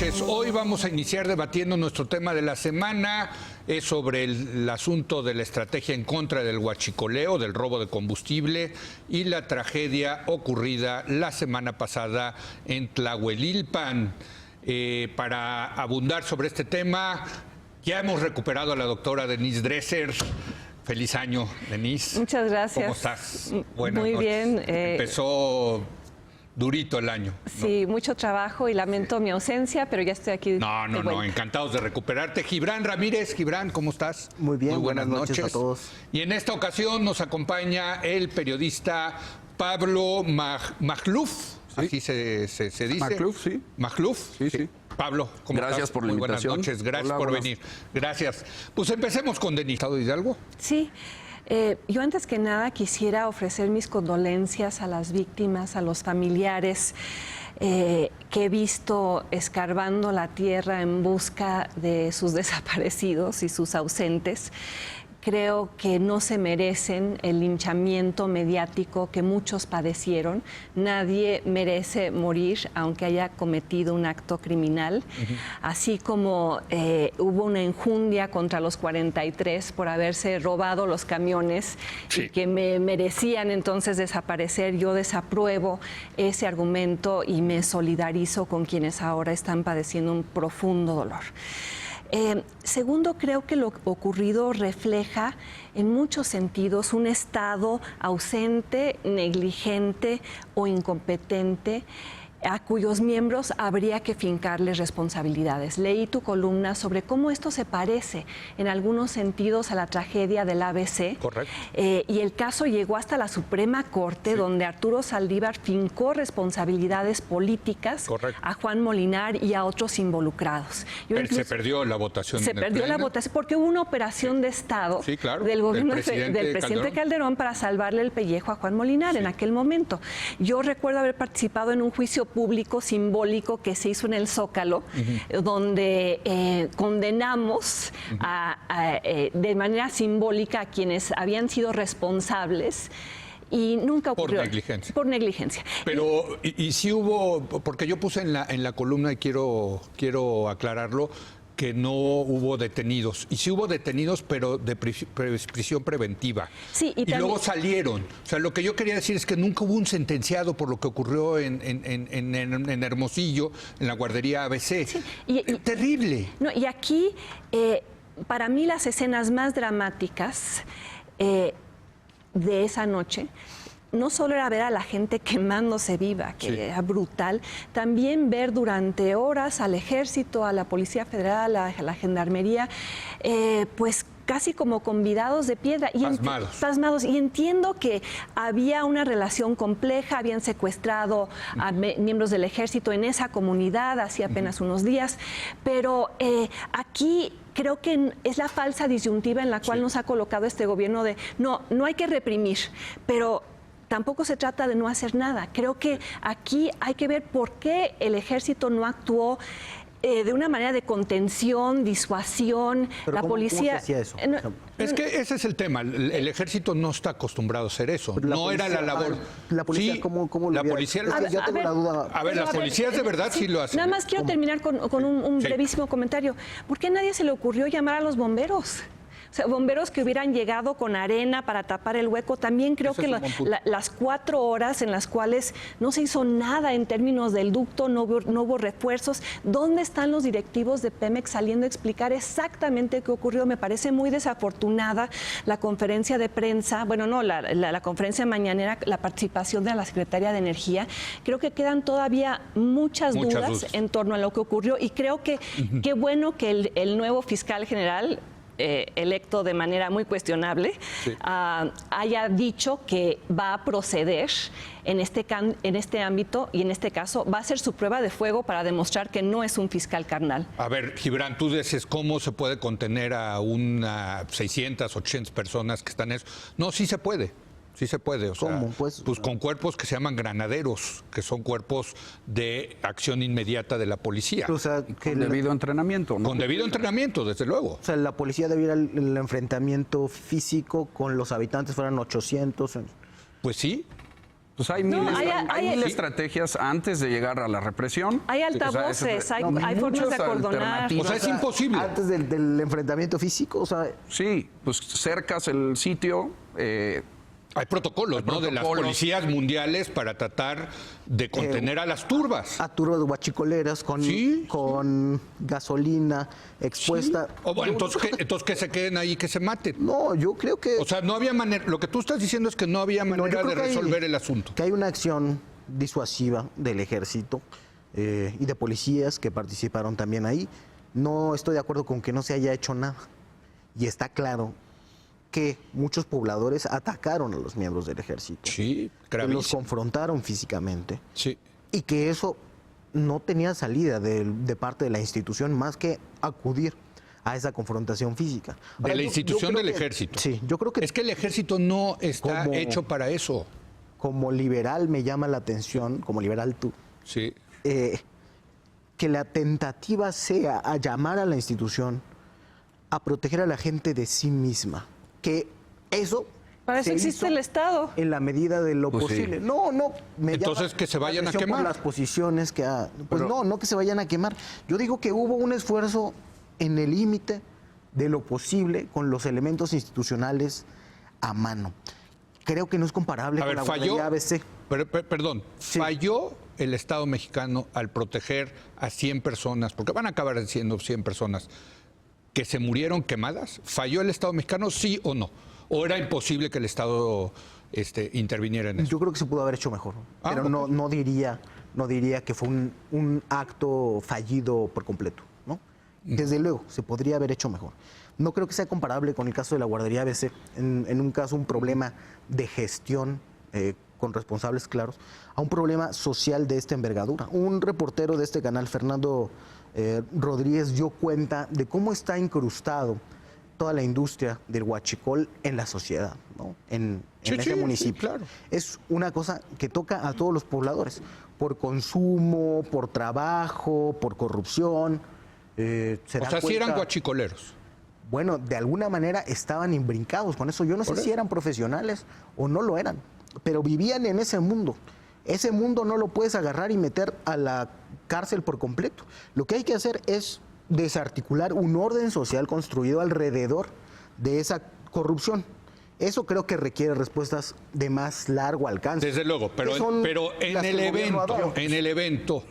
noches. Hoy vamos a iniciar debatiendo nuestro tema de la semana. Es sobre el asunto de la estrategia en contra del huachicoleo, del robo de combustible y la tragedia ocurrida la semana pasada en Tlahuelilpan. Para abundar sobre este tema, ya hemos recuperado a la doctora Denise Dresser. Feliz año, Denise. Muchas gracias. ¿Cómo estás? Buenas Muy noches. bien. Empezó durito el año, ¿no? Sí, mucho trabajo y lamento mi ausencia, pero ya estoy aquí. No, encantados de recuperarte. Gibran Ramírez, Gibran, ¿cómo estás? Muy bien, buenas noches a todos. Y en esta ocasión nos acompaña el periodista Pablo Magluf, ¿sí? Así se dice. Magluf, sí. Magluf, sí. Pablo, ¿cómo Gracias estás? por la invitación. Buenas noches, gracias Hola, por buenas. venir. Gracias. Pues empecemos con Denise. ¿Estado de Hidalgo? Sí. Yo antes que nada quisiera ofrecer mis condolencias a las víctimas, a los familiares que he visto escarbando la tierra en busca de sus desaparecidos y sus ausentes. Creo que no se merecen el linchamiento mediático que muchos padecieron. Nadie merece morir aunque haya cometido un acto criminal. Así como hubo una enjundia contra los 43 por haberse robado los camiones y que me merecían entonces desaparecer, yo desapruebo ese argumento y me solidarizo con quienes ahora están padeciendo un profundo dolor. Segundo, creo que lo ocurrido refleja en muchos sentidos un Estado ausente, negligente o incompetente, a cuyos miembros habría que fincarles responsabilidades. Leí tu columna sobre cómo esto se parece en algunos sentidos a la tragedia del ABC. Correcto. Y el caso llegó hasta la Suprema Corte, donde Arturo Saldívar fincó responsabilidades políticas a Juan Molinar y a otros involucrados. Se perdió la votación. Se perdió la votación porque hubo una operación de Estado del gobierno del presidente Calderón para salvarle el pellejo a Juan Molinar en aquel momento. Yo recuerdo haber participado en un juicio público simbólico que se hizo en el Zócalo, donde condenamos de manera simbólica a quienes habían sido responsables. Y nunca ocurrió. Por negligencia. Por negligencia. Pero, y si hubo, porque yo puse en la columna y quiero aclararlo, que no hubo detenidos. Y sí hubo detenidos, pero de prisión preventiva. Sí, y luego salieron. O sea, lo que yo quería decir es que nunca hubo un sentenciado por lo que ocurrió en Hermosillo, en la guardería ABC. Sí, terrible. No, y aquí, para mí, las escenas más dramáticas de esa noche no solo era ver a la gente quemándose viva, que era brutal, también ver durante horas al Ejército, a la Policía Federal, a la Gendarmería, pues casi como convidados de piedra. Y pasmados. Y entiendo que había una relación compleja, habían secuestrado a miembros del Ejército en esa comunidad hace apenas unos días, pero aquí creo que es la falsa disyuntiva en la cual nos ha colocado este gobierno de no hay que reprimir, pero tampoco se trata de no hacer nada. Creo que aquí hay que ver por qué el Ejército no actuó de una manera de contención, disuasión. Pero la policía. ¿cómo se hacía eso? Es que ese es el tema. El Ejército no está acostumbrado a hacer eso. No era la labor. La policía, sí, ¿cómo lo la hubiera? policía. Yo tengo la duda. A ver, las policías de verdad sí lo hacen. Nada más quiero terminar con un brevísimo comentario. ¿Por qué a nadie se le ocurrió llamar a los bomberos? O sea, bomberos que hubieran llegado con arena para tapar el hueco. También creo que las 4 horas en las cuales no se hizo nada en términos del ducto, no hubo refuerzos. ¿Dónde están los directivos de Pemex saliendo a explicar exactamente qué ocurrió? Me parece muy desafortunada la conferencia de prensa, la conferencia mañanera, la participación de la Secretaría de Energía. Creo que quedan todavía muchas dudas en torno a lo que ocurrió y creo que qué bueno que el nuevo fiscal general, electo de manera muy cuestionable, haya dicho que va a proceder en este ámbito y en este caso va a ser su prueba de fuego para demostrar que no es un fiscal carnal. A ver, Gibran, tú dices cómo se puede contener a 600, 800 personas que están en eso. No, sí se puede. Sí se puede, o sea, ¿cómo? Pues con cuerpos que se llaman granaderos, que son cuerpos de acción inmediata de la policía. O sea, con debido entrenamiento, ¿no? Con debido entrenamiento, desde luego. O sea, la policía debiera el enfrentamiento físico con los habitantes fueran 800. Pues sí. Pues hay mil estrategias antes de llegar a la represión. Hay altavoces, hay formas de acordonar. O sea, es imposible. Antes del enfrentamiento físico, o sea... Sí, pues cercas el sitio. Hay protocolos, ¿no? De las policías mundiales para tratar de contener a las turbas. A turbas huachicoleras con gasolina expuesta. Sí. Bueno, entonces que se queden ahí, que se maten. No, yo creo que... O sea, no había manera... Lo que tú estás diciendo es que no había manera de resolver el asunto. Que hay una acción disuasiva del ejército y de policías que participaron también ahí. No estoy de acuerdo con que no se haya hecho nada. Y está claro que muchos pobladores atacaron a los miembros del ejército. Sí, que gravísimo. los confrontaron físicamente. Sí. Y que eso no tenía salida de parte de la institución más que acudir a esa confrontación física. Ahora, de la institución del ejército. Sí, yo creo que... Es que el ejército no está hecho para eso. Como liberal me llama la atención, como liberal tú, sí, que la tentativa sea a llamar a la institución a proteger a la gente de sí misma. Que eso... Para eso existe el Estado. En la medida de lo posible. Sí. No, entonces que se vayan a quemar. Por las posiciones que pues no que se vayan a quemar. Yo digo que hubo un esfuerzo en el límite de lo posible con los elementos institucionales a mano. Creo que no es comparable con la guardería ABC. Perdón, ¿falló el Estado mexicano al proteger a 100 personas? Porque van a acabar siendo 100 personas que se murieron quemadas. ¿Falló el Estado mexicano, sí o no? ¿O era imposible que el Estado interviniera en eso? Yo creo que se pudo haber hecho mejor, pero no diría que fue un acto fallido por completo, ¿no? Desde luego, se podría haber hecho mejor. No creo que sea comparable con el caso de la guardería ABC, en un caso un problema de gestión con responsables claros, a un problema social de esta envergadura. Un reportero de este canal, Fernando Rodríguez, dio cuenta de cómo está incrustado toda la industria del huachicol en la sociedad, ¿no? En ese municipio. Sí, claro. Es una cosa que toca a todos los pobladores, por consumo, por trabajo, por corrupción. O sea, sí eran huachicoleros. Bueno, de alguna manera estaban imbrincados con eso. Yo no sé si eran profesionales o no lo eran, pero vivían en ese mundo. Ese mundo no lo puedes agarrar y meter a la cárcel por completo. Lo que hay que hacer es desarticular un orden social construido alrededor de esa corrupción. Eso creo que requiere respuestas de más largo alcance. Desde luego, pero en el evento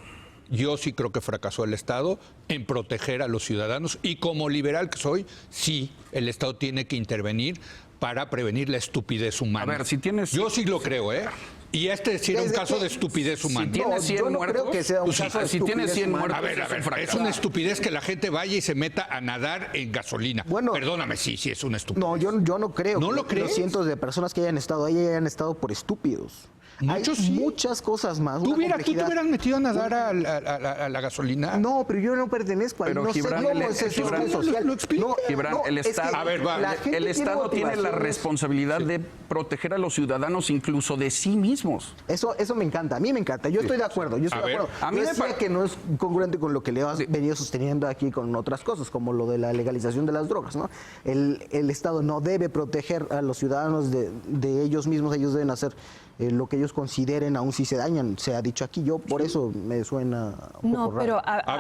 yo sí creo que fracasó el Estado en proteger a los ciudadanos, y como liberal que soy, sí, el Estado tiene que intervenir para prevenir la estupidez humana. A ver, si tienes... Yo sí lo creo, ¿eh? Y sí era un caso de estupidez humana. Si tienes 100 yo no muertos, creo que sea un caso de si tienes 100 muertos, a ver, es una estupidez que la gente vaya y se meta a nadar en gasolina. Bueno, perdóname, sí es una estupidez. No, yo no creo. ¿No lo crees? Los cientos de personas que hayan estado ahí hayan estado por estúpidos. Muchos Hay sí. muchas cosas más. ¿Tú te hubieras metido a nadar a la gasolina? No, pero yo no pertenezco ahí. Pero no Gibran, sé cómo es el sistema social. lo explica. Gibran, el Estado, a ver, el Estado tiene la responsabilidad de proteger a los ciudadanos incluso de sí mismos. Eso me encanta, a mí me encanta. Yo estoy de acuerdo. Yo decía que no es congruente con lo que le has venido sosteniendo aquí con otras cosas, como lo de la legalización de las drogas, ¿no? El Estado no debe proteger a los ciudadanos de ellos mismos. Ellos deben hacer lo que ellos consideren, aun si se dañan, se ha dicho aquí. Yo por eso me suena un poco raro. A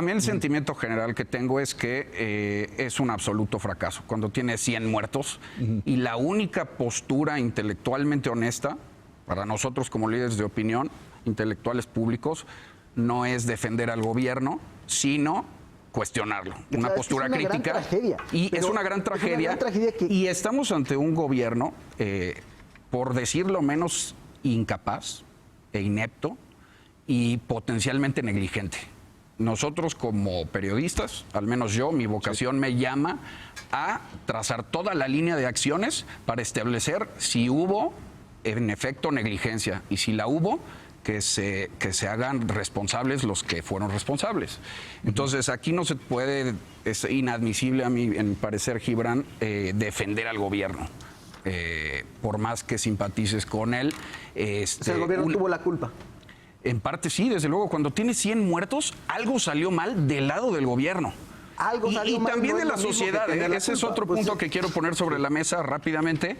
mí el sentimiento general que tengo es que es un absoluto fracaso. Cuando tiene 100 muertos y la única postura intelectualmente honesta para nosotros como líderes de opinión, intelectuales públicos, no es defender al gobierno, sino cuestionarlo, una postura crítica. Es una gran tragedia. Y estamos ante un gobierno, por decirlo menos, incapaz e inepto y potencialmente negligente. Nosotros como periodistas, al menos yo, mi vocación me llama a trazar toda la línea de acciones para establecer si hubo en efecto negligencia, y si la hubo, que se hagan responsables los que fueron responsables. Entonces, aquí no se puede, es inadmisible a mí, en mi parecer, Gibran, defender al gobierno, por más que simpatices con él. O sea, el gobierno tuvo la culpa. En parte sí, desde luego. Cuando tiene 100 muertos, algo salió mal del lado del gobierno. algo salió mal, también no de es la lo mismo sociedad, que tener la ese es culpa. otro Pues punto sí. que quiero poner sobre la mesa rápidamente.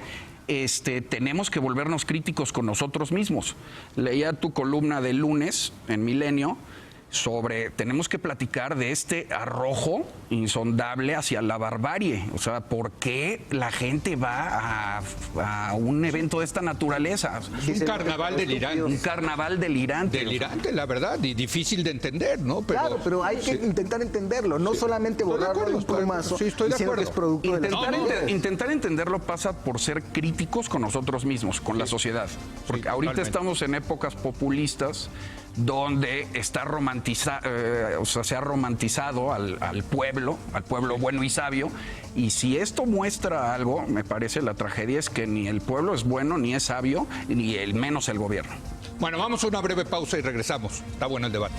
Tenemos que volvernos críticos con nosotros mismos. Leía tu columna del lunes en Milenio sobre tenemos que platicar de este arrojo insondable hacia la barbarie. O sea, ¿por qué la gente va a un evento de esta naturaleza? Es un carnaval delirante. Un carnaval delirante. Delirante, la verdad, y difícil de entender, ¿no? Claro, pero hay que intentar entenderlo, no solamente Estoy de borrarlo de acuerdo, un plumazo, sí, estoy de diciendo que acuerdo. es producto de las Intentar entenderlo pasa por ser críticos con nosotros mismos, con la sociedad. Porque ahorita totalmente. estamos en épocas populistas donde se ha romantizado al pueblo bueno y sabio. Y si esto muestra algo, me parece, la tragedia es que ni el pueblo es bueno, ni es sabio, ni menos el gobierno. Bueno, vamos a una breve pausa y regresamos. Está bueno el debate.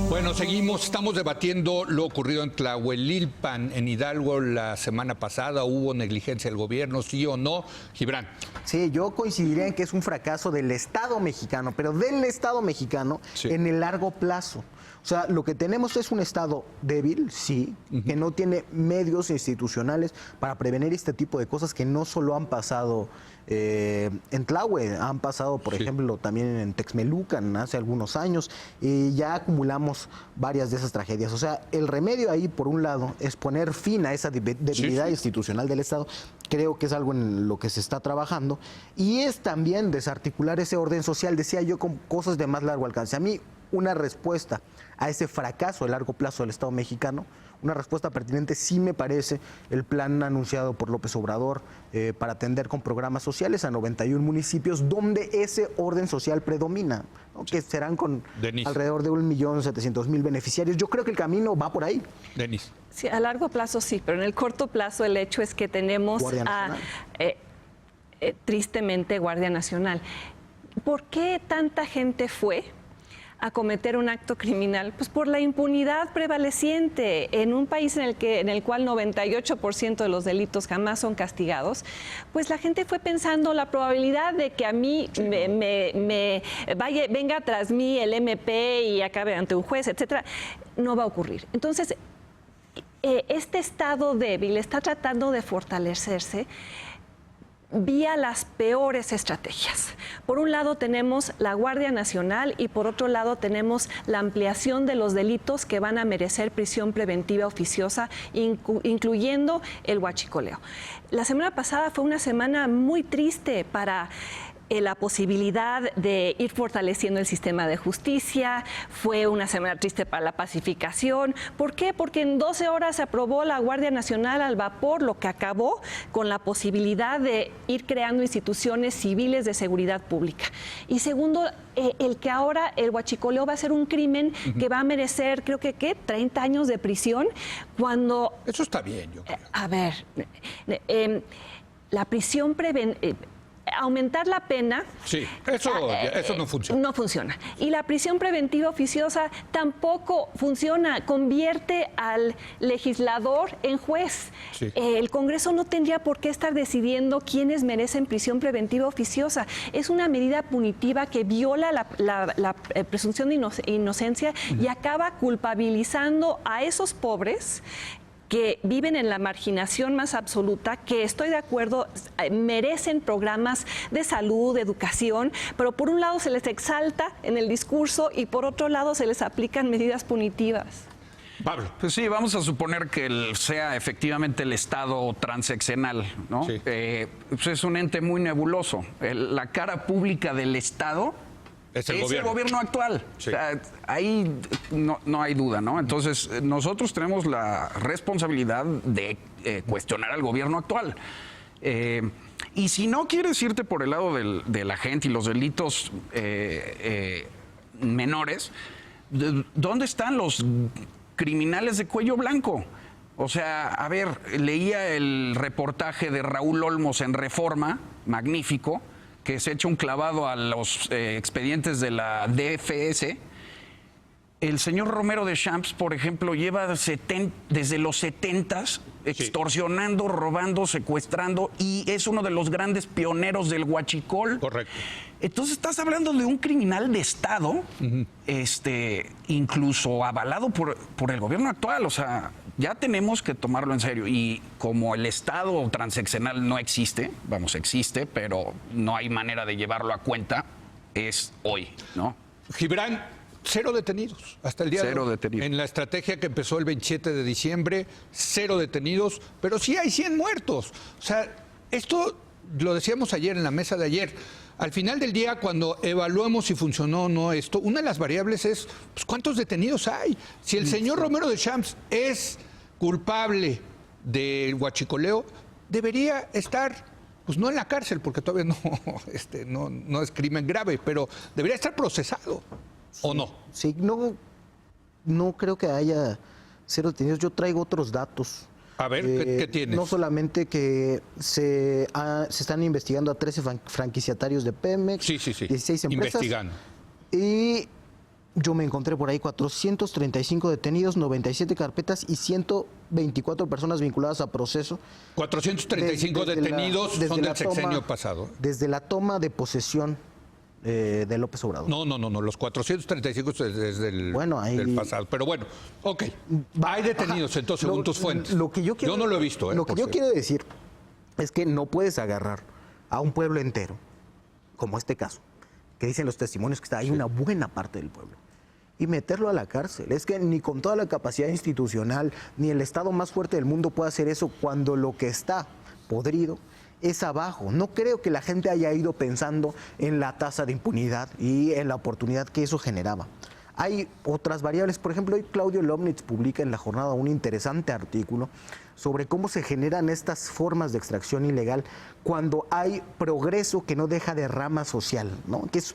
Bueno, seguimos, estamos debatiendo lo ocurrido en Tlahuelilpan, en Hidalgo, la semana pasada. ¿Hubo negligencia del gobierno, sí o no? Gibran. Sí, yo coincidiría en que es un fracaso del Estado mexicano, pero del Estado mexicano en el largo plazo. O sea, lo que tenemos es un Estado débil, sí, que no tiene medios institucionales para prevenir este tipo de cosas que no solo han pasado en Tlahue, han pasado, por ejemplo, también en Texmelucan hace algunos años, y ya acumulamos varias de esas tragedias. O sea, el remedio ahí, por un lado, es poner fin a esa debilidad institucional del Estado. Creo que es algo en lo que se está trabajando, y es también desarticular ese orden social, decía yo, con cosas de más largo alcance. A mí, una respuesta a ese fracaso a largo plazo del Estado mexicano, una respuesta pertinente sí me parece el plan anunciado por López Obrador para atender con programas sociales a 91 municipios donde ese orden social predomina, ¿no? Que serán con alrededor de 1.700.000 beneficiarios. Yo creo que el camino va por ahí. Denis. Sí, a largo plazo sí, pero en el corto plazo el hecho es que tenemos tristemente Guardia Nacional. ¿Por qué tanta gente fue a cometer un acto criminal? Pues por la impunidad prevaleciente en un país en el cual 98% de los delitos jamás son castigados. Pues la gente fue pensando la probabilidad de que a mí venga tras mí el MP y acabe ante un juez, etcétera, no va a ocurrir. Entonces, este Estado débil está tratando de fortalecerse vía las peores estrategias. Por un lado tenemos la Guardia Nacional y por otro lado tenemos la ampliación de los delitos que van a merecer prisión preventiva oficiosa, incluyendo el huachicoleo. La semana pasada fue una semana muy triste para la posibilidad de ir fortaleciendo el sistema de justicia. Fue una semana triste para la pacificación. ¿Por qué? Porque en 12 horas se aprobó la Guardia Nacional al vapor, lo que acabó con la posibilidad de ir creando instituciones civiles de seguridad pública. Y segundo, el que ahora el huachicoleo va a ser un crimen que va a merecer, creo que, 30 años de prisión, cuando... Eso está bien, yo creo. A ver, la prisión aumentar la pena... Sí, eso no funciona. No funciona. Y la prisión preventiva oficiosa tampoco funciona. Convierte al legislador en juez. Sí. El Congreso no tendría por qué estar decidiendo quiénes merecen prisión preventiva oficiosa. Es una medida punitiva que viola la presunción de inocencia y acaba culpabilizando a esos pobres que viven en la marginación más absoluta, que estoy de acuerdo, merecen programas de salud, de educación, pero por un lado se les exalta en el discurso y por otro lado se les aplican medidas punitivas. Pablo. Pues sí, vamos a suponer que sea efectivamente el Estado transeccional, ¿no? Sí. Pues es un ente muy nebuloso. La cara pública del Estado es el gobierno actual. Sí. O sea, ahí no hay duda, ¿no? Entonces, nosotros tenemos la responsabilidad de cuestionar al gobierno actual. Y si no quieres irte por el lado de la gente y los delitos menores, ¿dónde están los criminales de cuello blanco? O sea, a ver, leía el reportaje de Raúl Olmos en Reforma, magnífico, que se echa un clavado a los expedientes de la DFS. el señor Romero de Champs, por ejemplo, lleva desde los 70s extorsionando, robando, secuestrando, y es uno de los grandes pioneros del huachicol. Correcto. Entonces estás hablando de un criminal de Estado, incluso avalado por el gobierno actual. O sea, ya tenemos que tomarlo en serio. Y como el Estado transeccional no existe, existe, pero no hay manera de llevarlo a cuenta, es hoy, ¿no? Gibran, 0 detenidos hasta el día de hoy. 0 detenidos. En la estrategia que empezó el 27 de diciembre, 0 detenidos, pero sí hay 100 muertos. O sea, esto lo decíamos ayer en la mesa de ayer. Al final del día, cuando evaluamos si funcionó o no esto, una de las variables es pues, ¿cuántos detenidos hay? Si el señor Romero de Champs es culpable del huachicoleo, debería estar, pues no en la cárcel, porque todavía no es crimen grave, pero debería estar procesado, ¿o no? Sí, no creo que haya 0 detenidos. Yo traigo otros datos. A ver, ¿qué tienes? No solamente que se están investigando a 13 franquiciatarios de Pemex, Sí. 16 empresas. Investigando. Y yo me encontré por ahí 435 detenidos, 97 carpetas y 124 personas vinculadas a proceso. 435 detenidos son del sexenio pasado. Desde la toma de posesión de López Obrador. No, los 435 es del pasado. Pero bueno, ok. Hay detenidos, entonces, según tus fuentes. Yo no lo he visto. Lo que yo quiero decir es que no puedes agarrar a un pueblo entero, como este caso, que dicen los testimonios que está ahí una buena parte del pueblo, y meterlo a la cárcel. Es que ni con toda la capacidad institucional, ni el Estado más fuerte del mundo puede hacer eso cuando lo que está podrido es abajo. No creo que la gente haya ido pensando en la tasa de impunidad y en la oportunidad que eso generaba. Hay otras variables. Por ejemplo, hoy Claudio Lomnitz publica en La Jornada un interesante artículo sobre cómo se generan estas formas de extracción ilegal cuando hay progreso que no deja derrama social, ¿no? Que es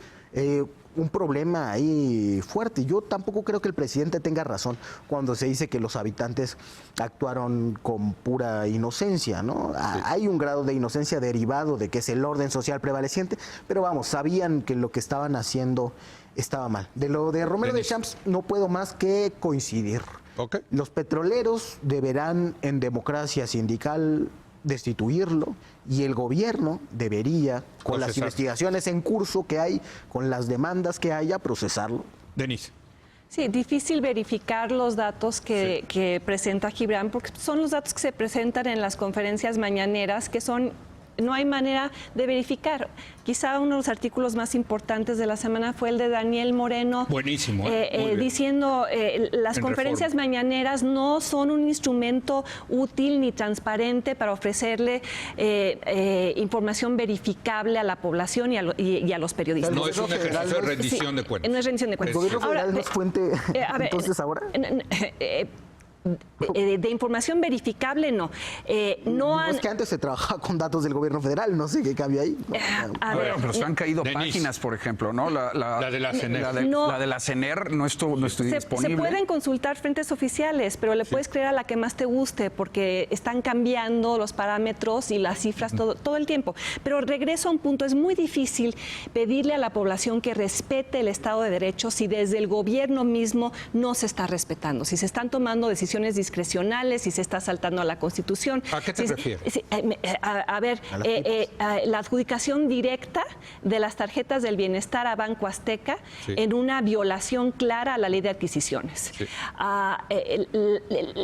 un problema ahí fuerte. Yo tampoco creo que el presidente tenga razón cuando se dice que los habitantes actuaron con pura inocencia, ¿no? Sí. Hay un grado de inocencia derivado de que es el orden social prevaleciente, pero sabían que lo que estaban haciendo estaba mal. De lo de Romero de Champs no puedo más que coincidir. Okay. Los petroleros deberán en democracia sindical destituirlo y el gobierno debería, con las investigaciones en curso que hay, con las demandas que haya, procesarlo. Denise. Sí, difícil verificar los datos que presenta Gibran, porque son los datos que se presentan en las conferencias mañaneras, que no hay manera de verificar. Quizá uno de los artículos más importantes de la semana fue el de Daniel Moreno. Buenísimo. Diciendo las conferencias mañaneras no son un instrumento útil ni transparente para ofrecerle información verificable a la población y a los periodistas. No es un ejercicio de rendición de cuentas. No es rendición de cuentas. ¿El gobierno federal no es fuente entonces ahora? De información verificable, no. Es que antes se trabajaba con datos del gobierno federal, no sé qué cambia ahí. Pero se han caído páginas, por ejemplo, ¿no? La de la CENER. La de la CENER no estuvo disponible. Se pueden consultar fuentes oficiales, pero le puedes creer a la que más te guste, porque están cambiando los parámetros y las cifras todo el tiempo. Pero regreso a un punto, es muy difícil pedirle a la población que respete el Estado de Derecho si desde el gobierno mismo no se está respetando, si se están tomando decisiones discrecionales, si se está saltando a la Constitución. ¿A qué te refieres? La adjudicación directa de las tarjetas del bienestar a Banco Azteca en una violación clara a la ley de adquisiciones. Sí.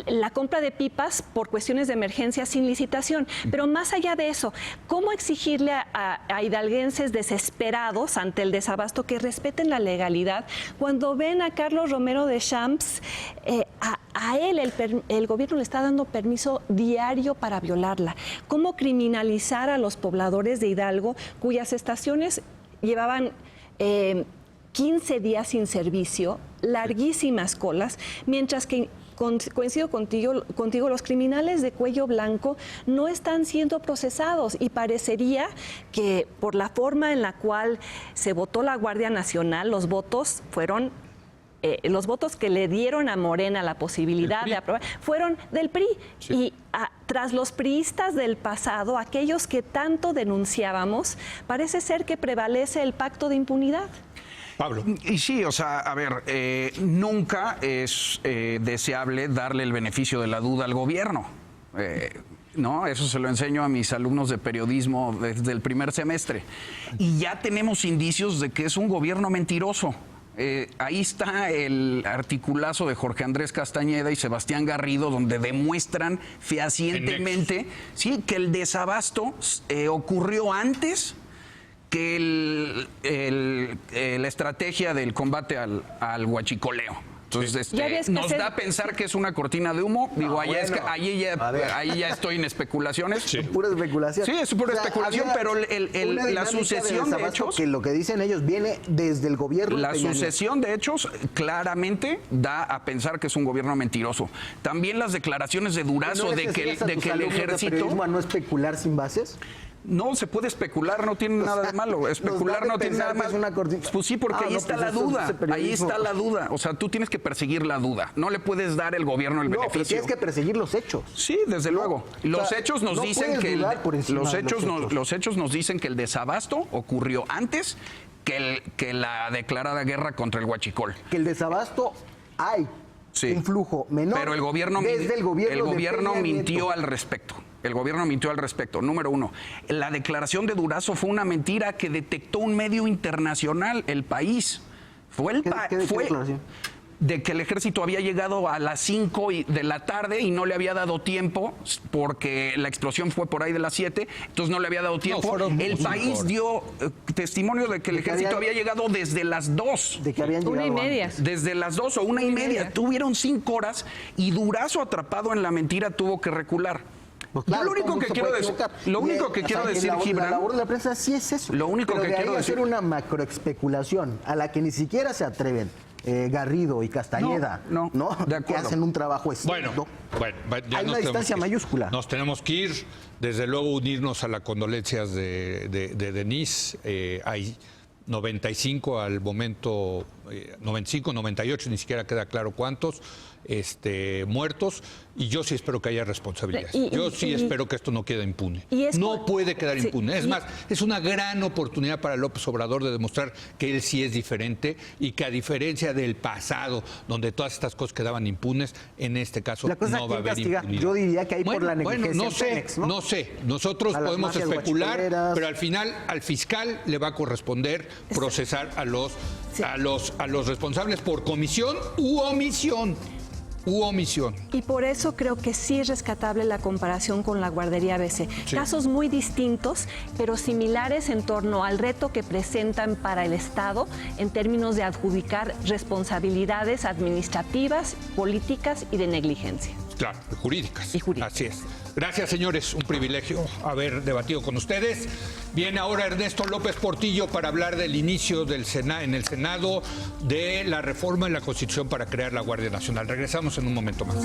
La compra de pipas por cuestiones de emergencia sin licitación. Pero más allá de eso, ¿cómo exigirle a hidalguenses desesperados ante el desabasto que respeten la legalidad cuando ven a Carlos Romero de Champs, a él el gobierno le está dando permiso diario para violarla? ¿Cómo criminalizar a los pobladores de Hidalgo cuyas estaciones llevaban 15 días sin servicio, larguísimas colas, mientras que coincido contigo, los criminales de cuello blanco no están siendo procesados y parecería que por la forma en la cual se votó la Guardia Nacional, los votos fueron los votos que le dieron a Morena la posibilidad de aprobar fueron del PRI. Sí. Y tras los priistas del pasado, aquellos que tanto denunciábamos, parece ser que prevalece el pacto de impunidad. Pablo. Y sí, o sea, a ver, nunca es deseable darle el beneficio de la duda al gobierno. No, eso se lo enseño a mis alumnos de periodismo desde el primer semestre. Y ya tenemos indicios de que es un gobierno mentiroso. Ahí está el articulazo de Jorge Andrés Castañeda y Sebastián Garrido, donde demuestran fehacientemente que el desabasto ocurrió antes que la estrategia del combate al huachicoleo. Entonces, nos da a pensar que es una cortina de humo. Digo, ahí ya estoy en especulaciones. Sí. Pura especulación. Sí, es pura especulación, pero la sucesión de hechos... Que lo que dicen ellos viene desde el gobierno. La sucesión de hechos claramente da a pensar que es un gobierno mentiroso. También las declaraciones de Durazo de que el ejército... ¿A no especular sin bases? No, se puede especular, no tiene nada de malo. Especular no tiene nada de malo. Pues sí, porque ahí está la duda. Ahí está la duda. O sea, tú tienes que perseguir la duda. No le puedes dar el gobierno el beneficio. Pero tienes que perseguir los hechos. Sí, desde luego. Los hechos nos dicen que los hechos nos dicen que el desabasto ocurrió antes que la declarada guerra contra el huachicol. Que el desabasto hay. Sí. Un flujo menor. Pero el gobierno mintió al respecto. El gobierno mintió al respecto. Número uno, la declaración de Durazo fue una mentira que detectó un medio internacional, El País. Fue de que el ejército había llegado a las 5 de la tarde y no le había dado tiempo, porque la explosión fue por ahí de las 7, entonces no le había dado tiempo. El País dio testimonio de que el ejército había llegado desde las 2. De que habían llegado 1:30. Desde las 2 o 1:30. Tuvieron 5 horas y Durazo, atrapado en la mentira, tuvo que recular. Pues claro, lo único que quiero decir, Gibran, la labor de la prensa sí es eso. Lo único que quiero decir, hacer una macroespeculación a la que ni siquiera se atreven Garrido y Castañeda, no, de acuerdo, que hacen un trabajo bueno, hay una distancia mayúscula. Nos tenemos que ir, desde luego unirnos a las condolencias de Denise. Hay 95 al momento, 95, 98, ni siquiera queda claro cuántos muertos, y yo sí espero que haya responsabilidades. Yo sí espero que esto no quede impune. No puede quedar impune. Es más, es una gran oportunidad para López Obrador de demostrar que él sí es diferente y que, a diferencia del pasado, donde todas estas cosas quedaban impunes, en este caso no va a haber impunidad. Yo diría que hay por la negligencia. No sé. Nosotros podemos especular, pero al final al fiscal le va a corresponder procesar a los responsables por comisión u omisión. Y por eso creo que sí es rescatable la comparación con la guardería ABC. Sí. Casos muy distintos, pero similares en torno al reto que presentan para el Estado en términos de adjudicar responsabilidades administrativas, políticas y de negligencia. Claro, jurídicas. Así es. Gracias, señores. Un privilegio haber debatido con ustedes. Viene ahora Ernesto López Portillo para hablar del inicio en el Senado de la reforma en la Constitución para crear la Guardia Nacional. Regresamos en un momento más.